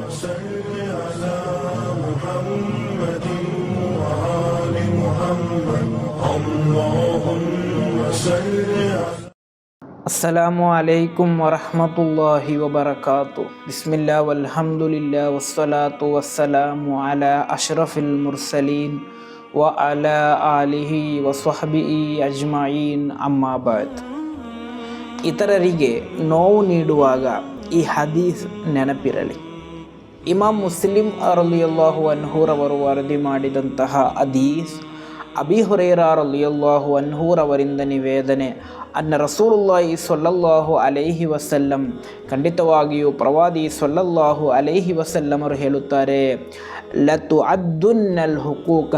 صل على محمد وآل محمد اللهم صل على ಅಸ್ಸಲಾಮು ಅಲೈಕುಂ ವರಹಮತುಲ್ಲಾಹಿ ವಬರಕಾತು. ಬಿಸ್ಮಿಲ್ಲಾ ವಲ್ಹಮ್ದುಲಿಲ್ಲಾ ವಸ್ಸಲಾತು ವಸ್ಸಲಾಮು ಅಲಾ ಅಶ್ರಫಿಲ್ ಮುರ್ಸಲೀನ್ ವ ಅಲಾ ಆಲಿಹಿ ವಸ್ವಹಬಿಹಿ ಅಜ್ಮഈನ್ ಅಮ್ಮಾ ಬಾದ್. ಇತರರಿಗೆ ನೋವು ನೀಡುವಾಗ ಈ ಹದೀಸ್ ನೆನಪಿರಲಿ. ಇಮಾಮ್ ಮುಸ್ಲಿಂ ರಲಿಯಲ್ಲಾಹು ಅನ್ಹುರವರು ವರದಿ ಮಾಡಿದಂತಹ ಹದೀಸ್, ಅಬೀ ಹುರೈರಾ ರಲಿಯಲ್ಲಾಹು ಅನ್ಹುರವರಿಂದ ನಿವೇದನೆ, ಅನ್ನ ರಸೂಲುಲ್ಲಾಹಿ ಸ್ವಲ್ಲಲ್ಲಾಹು ಅಲೈಹಿ ವಸಲ್ಲಂ, ಖಂಡಿತವಾಗಿಯೂ ಪ್ರವಾದಿ ಸ್ವಲ್ಲಲ್ಲಾಹು ಅಲೈಹಿ ವಸಲ್ಲಮರು ಹೇಳುತ್ತಾರೆ, ಲತುಅದ್ದುನ್ನಲ್ ಹುಕೂಕ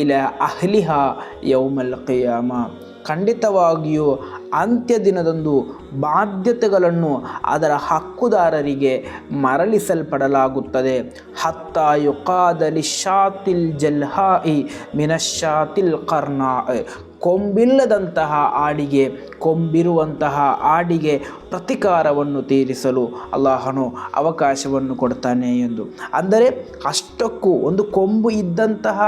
ಇಲಾ ಅಹ್ಲಿಹಾ ಯೌಮಲ್ ಕಿಯಾಮ. ಖಂಡಿತವಾಗಿಯೂ ಅಂತ್ಯ ದಿನದಂದು ಬಾಧ್ಯತೆಗಳನ್ನು ಅದರ ಹಕ್ಕುದಾರರಿಗೆ ಮರಳಿಸಲ್ಪಡಲಾಗುತ್ತದೆ. ಹತ್ತಾ ಯುಕಾದಲಿ ಶಾತಿಲ್ ಜಲ್ಹಾಯಿ ಮಿನಶಾತಿಲ್ ಕರ್ನಾ. ಕೊಂಬಿಲ್ಲದಂತಹ ಆಡಿಗೆ ಕೊಂಬಿರುವಂತಹ ಆಡಿಗೆ ಪ್ರತಿಕಾರವನ್ನು ತೀರಿಸಲು ಅಲ್ಲಾಹನು ಅವಕಾಶವನ್ನು ಕೊಡ್ತಾನೆ ಎಂದು. ಅಂದರೆ ಅಷ್ಟಕ್ಕೂ ಒಂದು ಕೊಂಬು ಇದ್ದಂತಹ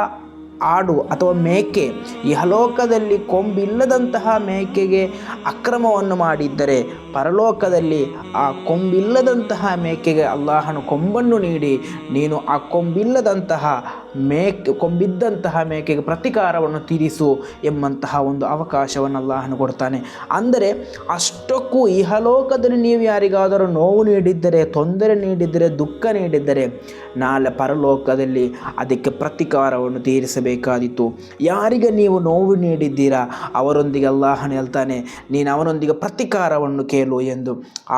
ಆಡು ಅಥವಾ ಮೇಕೆ ಇಹಲೋಕದಲ್ಲಿ ಕೊಂಬಿಲ್ಲದಂತಹ ಮೇಕೆಗೆ ಅಕ್ರಮವನ್ನು ಮಾಡಿದ್ದರೆ, ಪರಲೋಕದಲ್ಲಿ ಆ ಕೊಂಬಿಲ್ಲದಂತಹ ಮೇಕೆಗೆ ಅಲ್ಲಾಹನು ಕೊಂಬನ್ನು ನೀಡಿ ನೀನು ಆ ಕೊಂಬಿದ್ದಂತಹ ಮೇಕೆಗೆ ಪ್ರತಿಕಾರವನ್ನು ತೀರಿಸು ಎಂಬಂತಹ ಒಂದು ಅವಕಾಶವನ್ನು ಅಲ್ಲಾಹನು ಕೊಡ್ತಾನೆ. ಅಂದರೆ ಅಷ್ಟಕ್ಕೂ ಇಹಲೋಕದಲ್ಲಿ ನೀವು ಯಾರಿಗಾದರೂ ನೋವು ನೀಡಿದ್ದರೆ, ತೊಂದರೆ ನೀಡಿದ್ದರೆ, ದುಃಖ ನೀಡಿದ್ದರೆ, ನಾಳೆ ಪರಲೋಕದಲ್ಲಿ ಅದಕ್ಕೆ ಪ್ರತಿಕಾರವನ್ನು ತೀರಿಸಬೇಕಾದೀತು. ಯಾರಿಗೆ ನೀವು ನೋವು ನೀಡಿದ್ದೀರಾ ಅವರೊಂದಿಗೆ ಅಲ್ಲಾಹನು ಹೇಳ್ತಾನೆ, ನೀನು ಅವನೊಂದಿಗೆ ಪ್ರತಿಕಾರವನ್ನು ಕೇಳು ಎಂದು.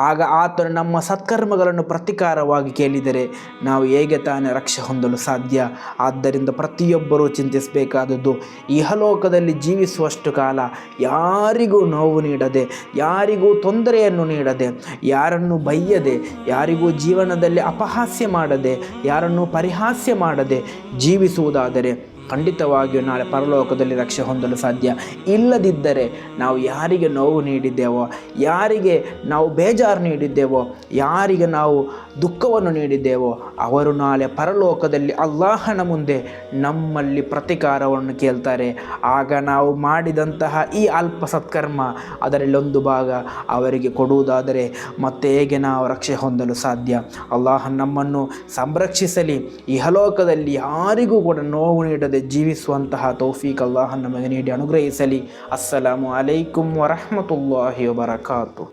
ಆಗ ಆತನು ನಮ್ಮ ಸತ್ಕರ್ಮಗಳನ್ನು ಪ್ರತಿಕಾರವಾಗಿ ಕೇಳಿದರೆ ನಾವು ಹೇಗೆ ತಾನೇ ರಕ್ಷೆ ಹೊಂದಲು ಸಾಧ್ಯ? ಆದ್ದರಿಂದ ಪ್ರತಿಯೊಬ್ಬರೂ ಚಿಂತಿಸಬೇಕಾದದ್ದು, ಇಹಲೋಕದಲ್ಲಿ ಜೀವಿಸುವಷ್ಟು ಕಾಲ ಯಾರಿಗೂ ನೋವು ನೀಡದೆ, ಯಾರಿಗೂ ತೊಂದರೆಯನ್ನು ನೀಡದೆ, ಯಾರನ್ನು ಬೈಯದೆ, ಯಾರಿಗೂ ಜೀವನದಲ್ಲಿ ಅಪಹಾಸ್ಯ ಮಾಡದೆ, ಯಾರನ್ನು ಪರಿಹಾಸ್ಯ ಮಾಡದೆ ಜೀವಿಸುವುದಾದರೆ ಖಂಡಿತವಾಗಿಯೂ ನಾಳೆ ಪರಲೋಕದಲ್ಲಿ ರಕ್ಷೆ ಹೊಂದಲು ಸಾಧ್ಯ. ಇಲ್ಲದಿದ್ದರೆ ನಾವು ಯಾರಿಗೆ ನೋವು ನೀಡಿದ್ದೇವೋ, ಯಾರಿಗೆ ನಾವು ಬೇಜಾರು ನೀಡಿದ್ದೇವೋ, ಯಾರಿಗೆ ನಾವು ದುಃಖವನ್ನು ನೀಡಿದ್ದೇವೋ ಅವರು ನಾಳೆ ಪರಲೋಕದಲ್ಲಿ ಅಲ್ಲಾಹನ ಮುಂದೆ ನಮ್ಮಲ್ಲಿ ಪ್ರತಿಕಾರವನ್ನು ಕೇಳ್ತಾರೆ. ಆಗ ನಾವು ಮಾಡಿದಂತಹ ಈ ಅಲ್ಪ ಸತ್ಕರ್ಮ ಅದರಲ್ಲಿ ಒಂದು ಭಾಗ ಅವರಿಗೆ ಕೊಡುವುದಾದರೆ ಮತ್ತೆ ಹೇಗೆ ನಾವು ರಕ್ಷೆ ಹೊಂದಲು ಸಾಧ್ಯ? ಅಲ್ಲಾಹ ನಮ್ಮನ್ನು ಸಂರಕ್ಷಿಸಲಿ. ಇಹಲೋಕದಲ್ಲಿ ಯಾರಿಗೂ ಕೂಡ ನೋವು ನೀಡದೆ ಜೀವಿಸುವಂತಹ ತೌಫೀಕ್ ಅಲ್ಲಾಹ ನಮಗೆ ನೀಡಿ ಅನುಗ್ರಹಿಸಲಿ. ಅಸ್ಸಲಾಮು ಅಲೈಕುಂ ವರಹಮತುಲ್ಲಾಹಿ ವಬರಕಾತು.